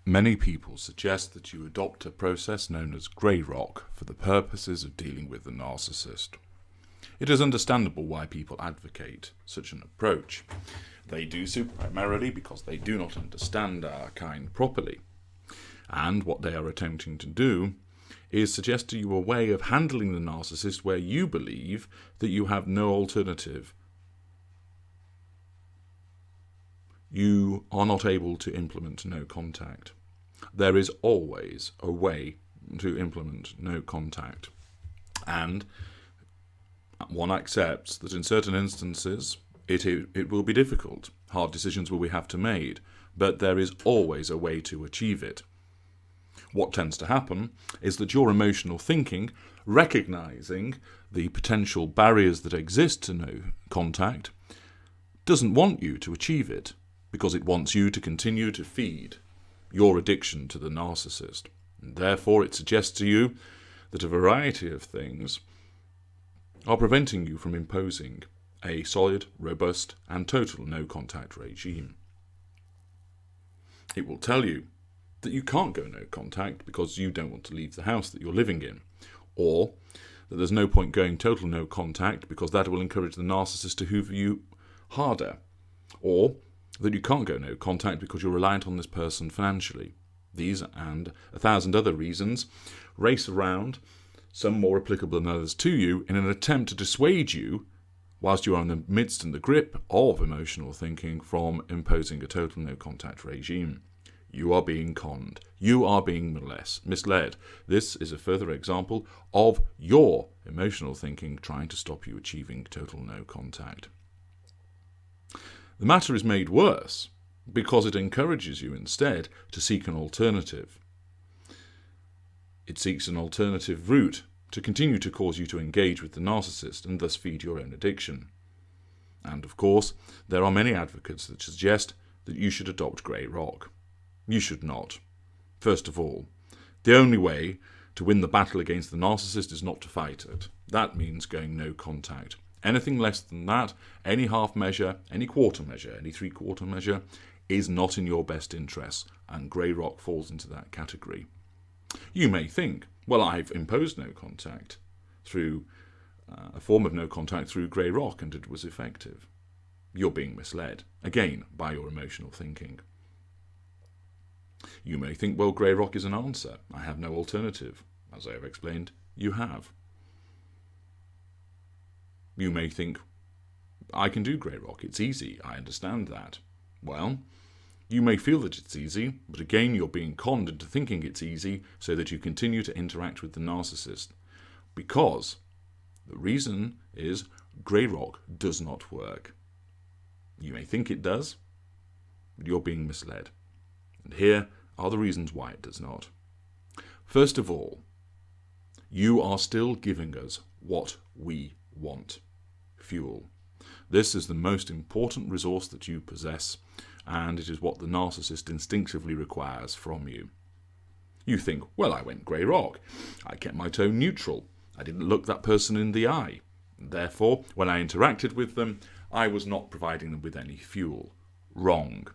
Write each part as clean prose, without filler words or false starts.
Many people suggest that you adopt a process known as grey rock for the purposes of dealing with the narcissist. It is understandable why people advocate such an approach. They do so primarily because they do not understand our kind properly. And what they are attempting to do is suggest to you a way of handling the narcissist where you believe that you have no alternative. You are not able to implement no contact. There is always a way to implement no contact. And one accepts that in certain instances it will be difficult. Hard decisions will be have to made, but there is always a way to achieve it. What tends to happen is that your emotional thinking, recognizing the potential barriers that exist to no contact, doesn't want you to achieve it because it wants you to continue to feed your addiction to the narcissist. And therefore, it suggests to you that a variety of things are preventing you from imposing a solid, robust, and total no-contact regime. It will tell you that you can't go no contact because you don't want to leave the house that you're living in, or that there's no point going total no contact because that will encourage the narcissist to hoover you harder, or that you can't go no contact because you're reliant on this person financially. These and 1,000 other reasons race around, some more applicable than others to you, in an attempt to dissuade you, whilst you are in the midst and the grip of emotional thinking, from imposing a total no contact regime. You are being conned. You are being misled. This is a further example of your emotional thinking trying to stop you achieving total no contact. The matter is made worse because it encourages you instead to seek an alternative. It seeks an alternative route to continue to cause you to engage with the narcissist and thus feed your own addiction. And of course, there are many advocates that suggest that you should adopt grey rock. You should not. First of all, the only way to win the battle against the narcissist is not to fight it. That means going no contact. Anything less than that, any half measure, any quarter measure, any three-quarter measure, is not in your best interests, and grey rock falls into that category. You may think, well, I've imposed no contact through a form of no contact through grey rock and it was effective. You're being misled, again, by your emotional thinking. You may think, well, grey rock is an answer. I have no alternative. As I have explained, you have. You may think, I can do grey rock. It's easy. I understand that. Well, you may feel that it's easy, but again, you're being conned into thinking it's easy so that you continue to interact with the narcissist. Because the reason is grey rock does not work. You may think it does, but you're being misled. And here are the reasons why it does not. First of all, you are still giving us what we want: fuel. This is the most important resource that you possess, and it is what the narcissist instinctively requires from you. You think, well, I went grey rock. I kept my tone neutral. I didn't look that person in the eye. Therefore, when I interacted with them, I was not providing them with any fuel. Wrong.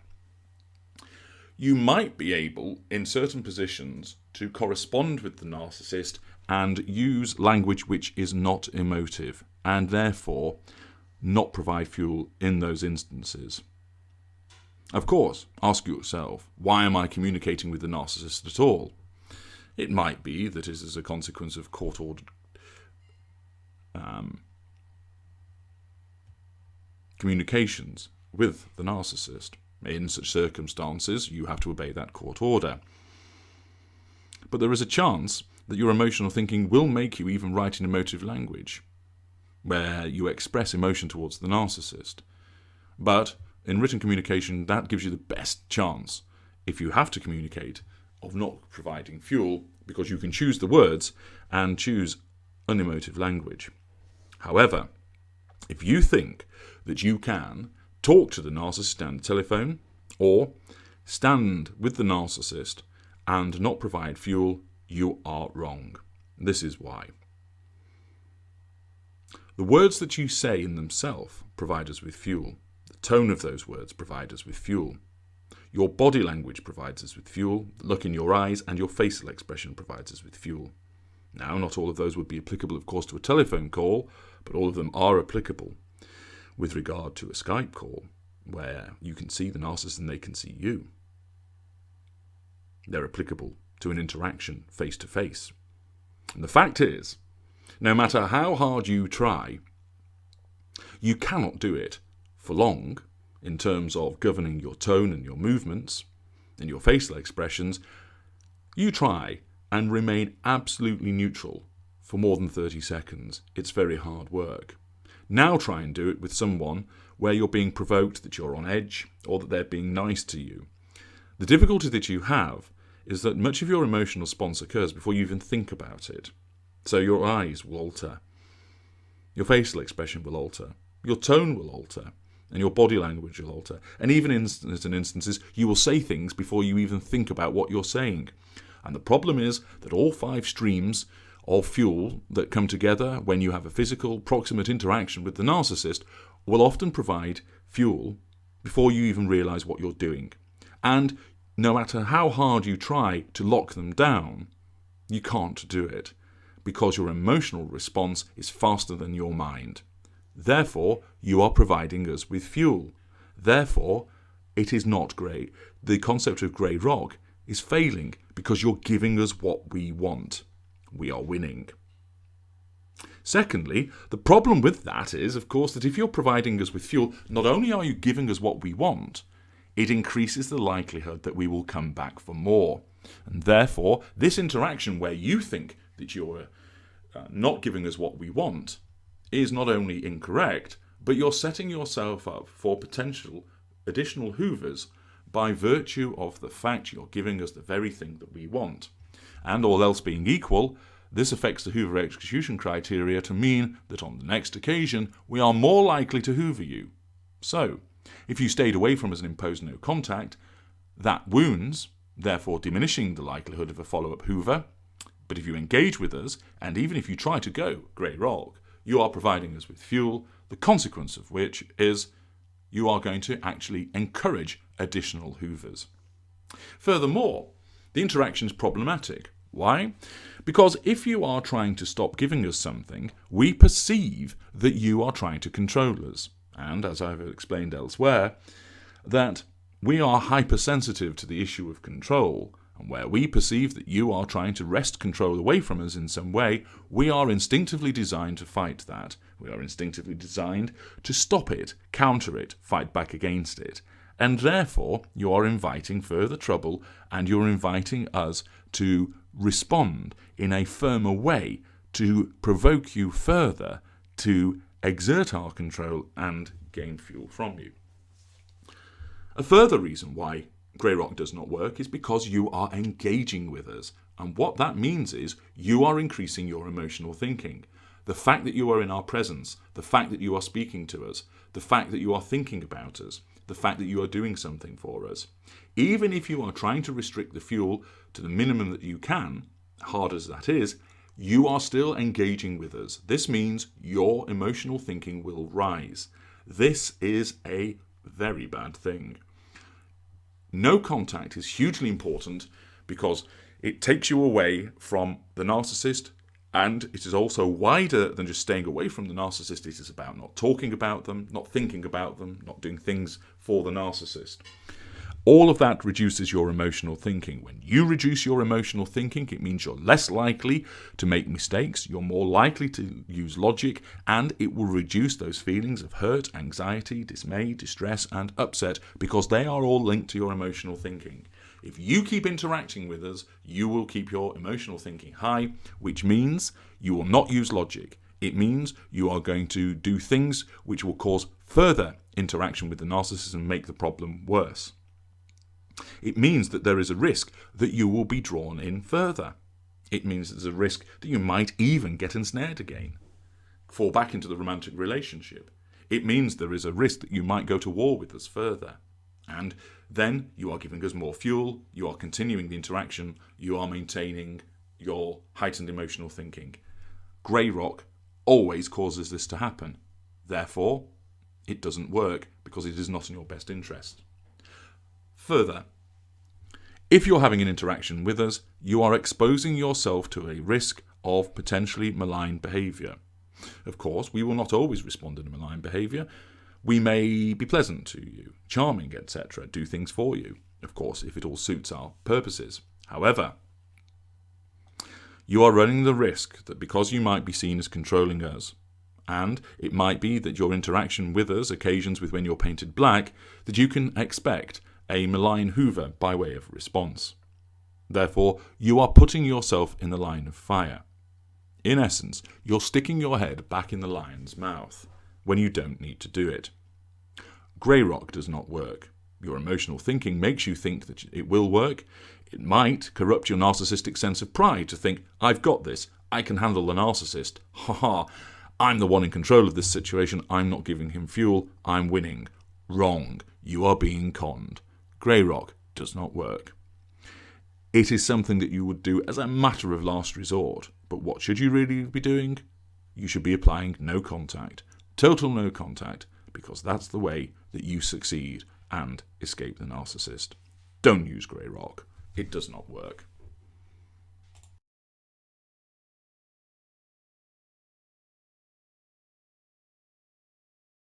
You might be able, in certain positions, to correspond with the narcissist and use language which is not emotive, and therefore not provide fuel in those instances. Of course, ask yourself, why am I communicating with the narcissist at all? It might be that it is a consequence of court-ordered communications with the narcissist. In such circumstances, you have to obey that court order. But there is a chance that your emotional thinking will make you even write in emotive language, where you express emotion towards the narcissist. But in written communication, that gives you the best chance, if you have to communicate, of not providing fuel, because you can choose the words and choose unemotive language. However, if you think that you can talk to the narcissist on the telephone, or stand with the narcissist and not provide fuel, you are wrong. This is why. The words that you say in themselves provide us with fuel. The tone of those words provide us with fuel. Your body language provides us with fuel, the look in your eyes and your facial expression provides us with fuel. Now, not all of those would be applicable, of course, to a telephone call, but all of them are applicable with regard to a Skype call, where you can see the narcissist and they can see you. They're applicable to an interaction face-to-face. And the fact is, no matter how hard you try, you cannot do it for long in terms of governing your tone and your movements and your facial expressions. You try and remain absolutely neutral for more than 30 seconds. It's very hard work. Now try and do it with someone where you're being provoked, that you're on edge, or that they're being nice to you. The difficulty that you have is that much of your emotional response occurs before you even think about it. So your eyes will alter, your facial expression will alter, your tone will alter, and your body language will alter. And even in certain instances, you will say things before you even think about what you're saying. And the problem is that all 5 streams of fuel that come together when you have a physical, proximate interaction with the narcissist will often provide fuel before you even realise what you're doing. And no matter how hard you try to lock them down, you can't do it, because your emotional response is faster than your mind. Therefore, you are providing us with fuel. Therefore, it is not grey. The concept of grey rock is failing because you're giving us what we want. We are winning. Secondly, the problem with that is, of course, that if you're providing us with fuel, not only are you giving us what we want, it increases the likelihood that we will come back for more. And therefore, this interaction where you think that you're not giving us what we want is not only incorrect, but you're setting yourself up for potential additional hoovers by virtue of the fact you're giving us the very thing that we want. And all else being equal, this affects the Hoover execution criteria to mean that on the next occasion we are more likely to hoover you. So, if you stayed away from us and imposed no contact, that wounds, therefore diminishing the likelihood of a follow-up hoover. But if you engage with us, and even if you try to go grey rock, you are providing us with fuel, the consequence of which is you are going to actually encourage additional hoovers. Furthermore, the interaction is problematic. Why? Because if you are trying to stop giving us something, we perceive that you are trying to control us. And, as I've explained elsewhere, that we are hypersensitive to the issue of control, and where we perceive that you are trying to wrest control away from us in some way, we are instinctively designed to fight that. We are instinctively designed to stop it, counter it, fight back against it. And therefore, you are inviting further trouble, and you're inviting us to respond in a firmer way, to provoke you further, to exert our control and gain fuel from you. A further reason why grey rock does not work is because you are engaging with us. And what that means is you are increasing your emotional thinking. The fact that you are in our presence, the fact that you are speaking to us, the fact that you are thinking about us, the fact that you are doing something for us. Even if you are trying to restrict the fuel to the minimum that you can, hard as that is, you are still engaging with us. This means your emotional thinking will rise. This is a very bad thing. No contact is hugely important because it takes you away from the narcissist, and it is also wider than just staying away from the narcissist. It is about not talking about them, not thinking about them, not doing things for the narcissist. All of that reduces your emotional thinking. When you reduce your emotional thinking, it means you're less likely to make mistakes, you're more likely to use logic, and it will reduce those feelings of hurt, anxiety, dismay, distress, and upset, because they are all linked to your emotional thinking. If you keep interacting with us, you will keep your emotional thinking high, which means you will not use logic. It means you are going to do things which will cause further interaction with the narcissist and make the problem worse. It means that there is a risk that you will be drawn in further. It means there's a risk that you might even get ensnared again, fall back into the romantic relationship. It means there is a risk that you might go to war with us further. And then you are giving us more fuel, you are continuing the interaction, you are maintaining your heightened emotional thinking. Grey rock always causes this to happen. Therefore, it doesn't work because it is not in your best interest. Further, if you're having an interaction with us, you are exposing yourself to a risk of potentially malign behaviour. Of course, we will not always respond in malign behaviour. We may be pleasant to you, charming, etc., do things for you, of course, if it all suits our purposes. However, you are running the risk that because you might be seen as controlling us, and it might be that your interaction with us occasions with when you're painted black, that you can expect a malign hoover by way of response. Therefore, you are putting yourself in the line of fire. In essence, you're sticking your head back in the lion's mouth when you don't need to do it. Grey rock does not work. Your emotional thinking makes you think that it will work. It might corrupt your narcissistic sense of pride to think, I've got this, I can handle the narcissist. Ha, I'm the one in control of this situation, I'm not giving him fuel, I'm winning. Wrong. You are being conned. Grey rock does not work. It is something that you would do as a matter of last resort. But what should you really be doing? You should be applying no contact. Total no contact, because that's the way that you succeed and escape the narcissist. Don't use grey rock. It does not work.